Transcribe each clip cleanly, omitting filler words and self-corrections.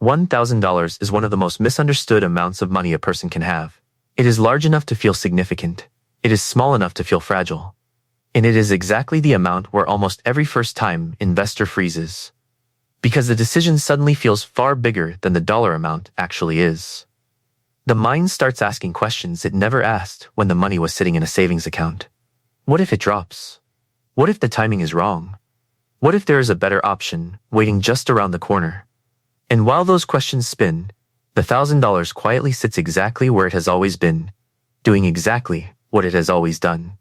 $1,000 is one of the most misunderstood amounts of money a person can have. It is large enough to feel significant. It is small enough to feel fragile. And it is exactly the amount where almost every first-time investor freezes. Because the decision suddenly feels far bigger than the dollar amount actually is. The mind starts asking questions it never asked when the money was sitting in a savings account. What if it drops? What if the timing is wrong? What if there is a better option waiting just around the corner? And while those questions spin, the $1,000 quietly sits exactly where it has always been, doing exactly what it has always done.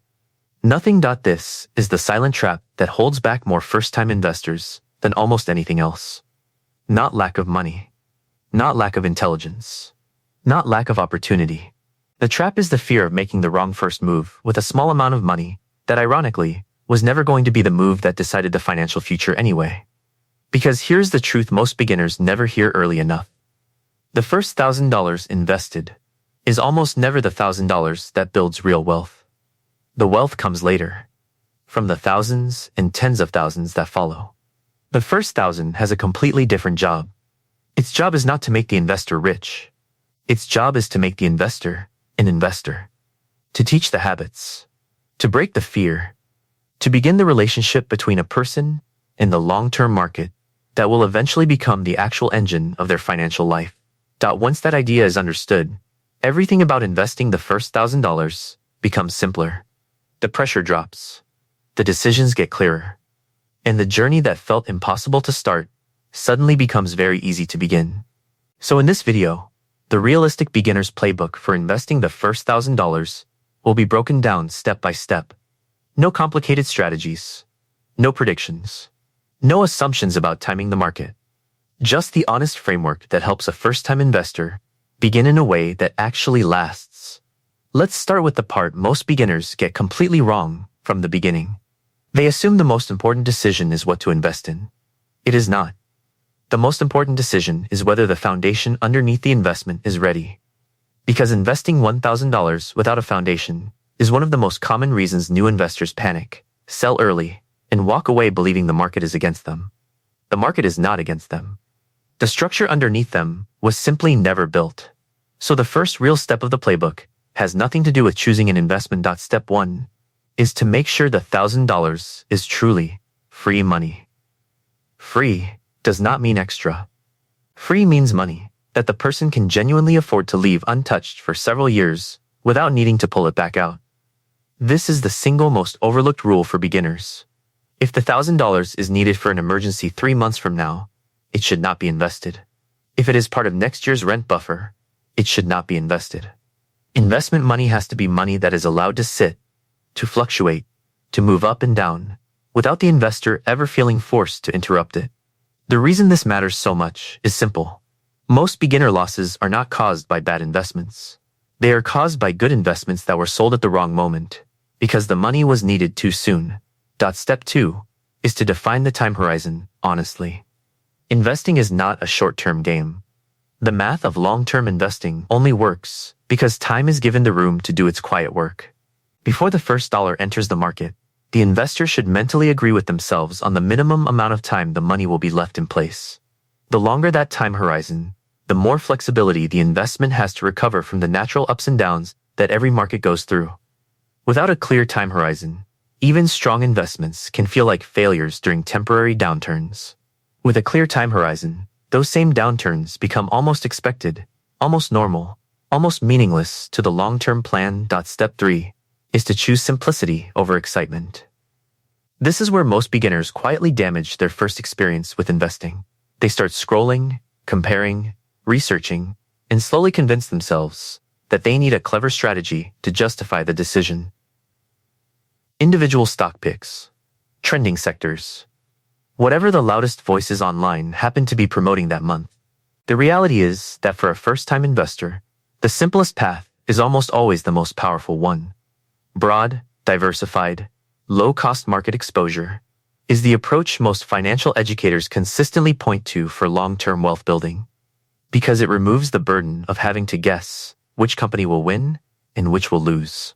Nothing. This is the silent trap that holds back more first-time investors than almost anything else. Not lack of money. Not lack of intelligence. Not lack of opportunity. The trap is the fear of making the wrong first move with a small amount of money that, ironically, was never going to be the move that decided the financial future anyway. Because here's the truth most beginners never hear early enough. The first $1,000 invested is almost never the $1,000 that builds real wealth. The wealth comes later, from the thousands and tens of thousands that follow. The first 1,000 has a completely different job. Its job is not to make the investor rich. Its job is to make the investor an investor. To teach the habits. To break the fear. To begin the relationship between a person and the long-term market that will eventually become the actual engine of their financial life. Once that idea is understood, everything about investing the first $1,000 becomes simpler. The pressure drops. The decisions get clearer. And the journey that felt impossible to start suddenly becomes very easy to begin. So in this video, the realistic beginner's playbook for investing the first $1,000 will be broken down step by step. No complicated strategies. No predictions. No assumptions about timing the market. Just the honest framework that helps a first-time investor begin in a way that actually lasts. Let's start with the part most beginners get completely wrong from the beginning. They assume the most important decision is what to invest in. It is not. The most important decision is whether the foundation underneath the investment is ready. Because investing $1,000 without a foundation is one of the most common reasons new investors panic, sell early, and walk away believing the market is against them. The market is not against them. The structure underneath them was simply never built. So the first real step of the playbook has nothing to do with choosing an investment. Step 1 is to make sure the $1,000 is truly free money. Free does not mean extra. Free means money that the person can genuinely afford to leave untouched for several years without needing to pull it back out. This is the single most overlooked rule for beginners. If the $1,000 is needed for an emergency 3 months from now, it should not be invested. If it is part of next year's rent buffer, it should not be invested. Investment money has to be money that is allowed to sit, to fluctuate, to move up and down, without the investor ever feeling forced to interrupt it. The reason this matters so much is simple. Most beginner losses are not caused by bad investments. They are caused by good investments that were sold at the wrong moment, because the money was needed too soon. Step 2 is to define the time horizon honestly. Investing is not a short-term game. The math of long-term investing only works because time is given the room to do its quiet work. Before the first dollar enters the market, the investor should mentally agree with themselves on the minimum amount of time the money will be left in place. The longer that time horizon, the more flexibility the investment has to recover from the natural ups and downs that every market goes through. Without a clear time horizon, even strong investments can feel like failures during temporary downturns. With a clear time horizon, those same downturns become almost expected, almost normal, almost meaningless to the long-term plan. Step 3 is to choose simplicity over excitement. This is where most beginners quietly damage their first experience with investing. They start scrolling, comparing, researching, and slowly convince themselves that they need a clever strategy to justify the decision. Individual stock picks. Trending sectors. Whatever the loudest voices online happen to be promoting that month. The reality is that for a first-time investor, the simplest path is almost always the most powerful one. Broad, diversified, low-cost market exposure is the approach most financial educators consistently point to for long-term wealth building, because it removes the burden of having to guess which company will win and which will lose.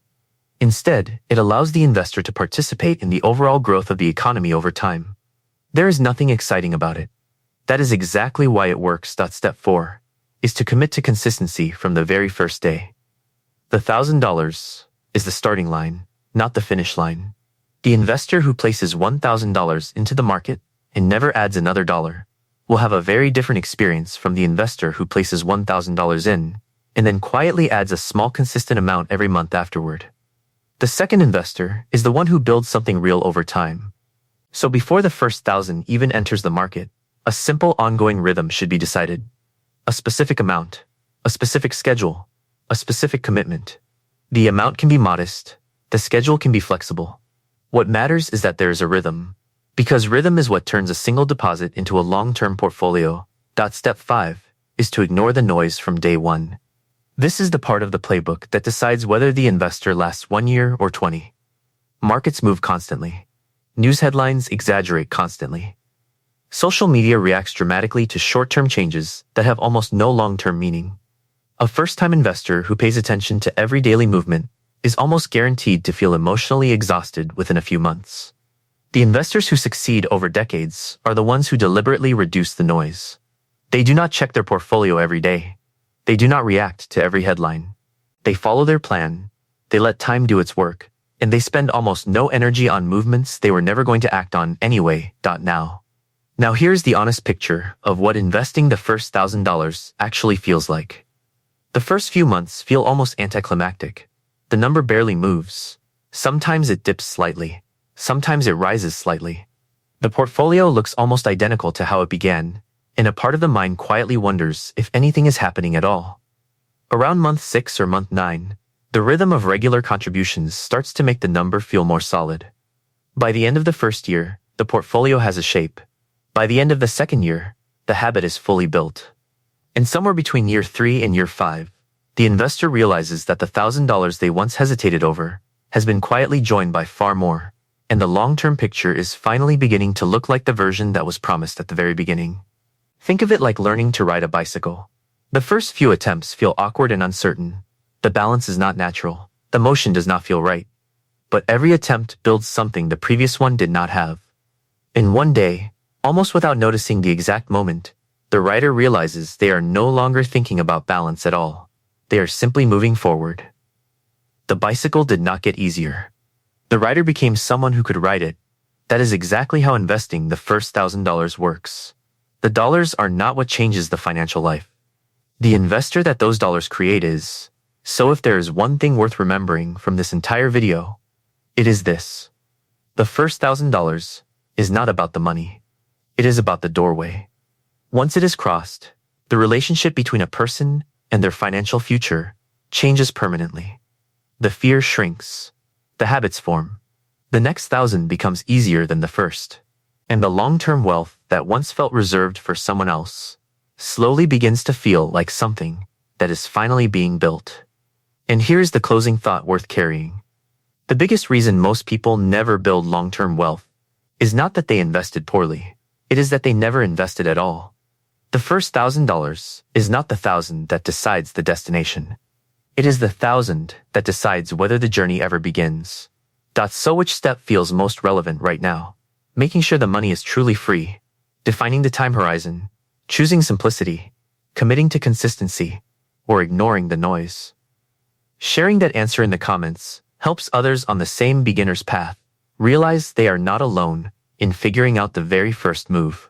Instead, it allows the investor to participate in the overall growth of the economy over time. There is nothing exciting about it. That is exactly why it works. Step 4 is to commit to consistency from the very first day. The $1,000 is the starting line, not the finish line. The investor who places $1,000 into the market and never adds another dollar will have a very different experience from the investor who places $1,000 in and then quietly adds a small consistent amount every month afterward. The second investor is the one who builds something real over time. So before the first 1,000 even enters the market, a simple ongoing rhythm should be decided. A specific amount, a specific schedule, a specific commitment. The amount can be modest, the schedule can be flexible. What matters is that there is a rhythm, because rhythm is what turns a single deposit into a long-term portfolio. Step 5 is to ignore the noise from day one. This is the part of the playbook that decides whether the investor lasts 1 year or 20. Markets move constantly. News headlines exaggerate constantly. Social media reacts dramatically to short-term changes that have almost no long-term meaning. A first-time investor who pays attention to every daily movement is almost guaranteed to feel emotionally exhausted within a few months. The investors who succeed over decades are the ones who deliberately reduce the noise. They do not check their portfolio every day. They do not react to every headline. They follow their plan, they let time do its work, and they spend almost no energy on movements they were never going to act on anyway. Now here's the honest picture of what investing the first $1,000 actually feels like. The first few months feel almost anticlimactic. The number barely moves. Sometimes it dips slightly. Sometimes it rises slightly. The portfolio looks almost identical to how it began, and a part of the mind quietly wonders if anything is happening at all. Around month 6 or month 9, the rhythm of regular contributions starts to make the number feel more solid. By the end of the first year, the portfolio has a shape. By the end of the second year, the habit is fully built. And somewhere between year 3 and year 5, the investor realizes that the $1,000 they once hesitated over has been quietly joined by far more, and the long-term picture is finally beginning to look like the version that was promised at the very beginning. Think of it like learning to ride a bicycle. The first few attempts feel awkward and uncertain. The balance is not natural. The motion does not feel right. But every attempt builds something the previous one did not have. In one day, almost without noticing the exact moment, the rider realizes they are no longer thinking about balance at all. They are simply moving forward. The bicycle did not get easier. The rider became someone who could ride it. That is exactly how investing the first $1,000 works. The dollars are not what changes the financial life. The investor that those dollars create is. So if there is one thing worth remembering from this entire video, it is this. The first $1,000 is not about the money. It is about the doorway. Once it is crossed, the relationship between a person and their financial future changes permanently. The fear shrinks. The habits form. The next 1,000 becomes easier than the first. And the long-term wealth that once felt reserved for someone else slowly begins to feel like something that is finally being built. And here's the closing thought worth carrying. The biggest reason most people never build long-term wealth is not that they invested poorly. It is that they never invested at all. The first $1,000 is not the 1,000 that decides the destination. It is the 1,000 that decides whether the journey ever begins. So which step feels most relevant right now? Making sure the money is truly free, defining the time horizon, choosing simplicity, committing to consistency, or ignoring the noise. Sharing that answer in the comments helps others on the same beginner's path realize they are not alone in figuring out the very first move.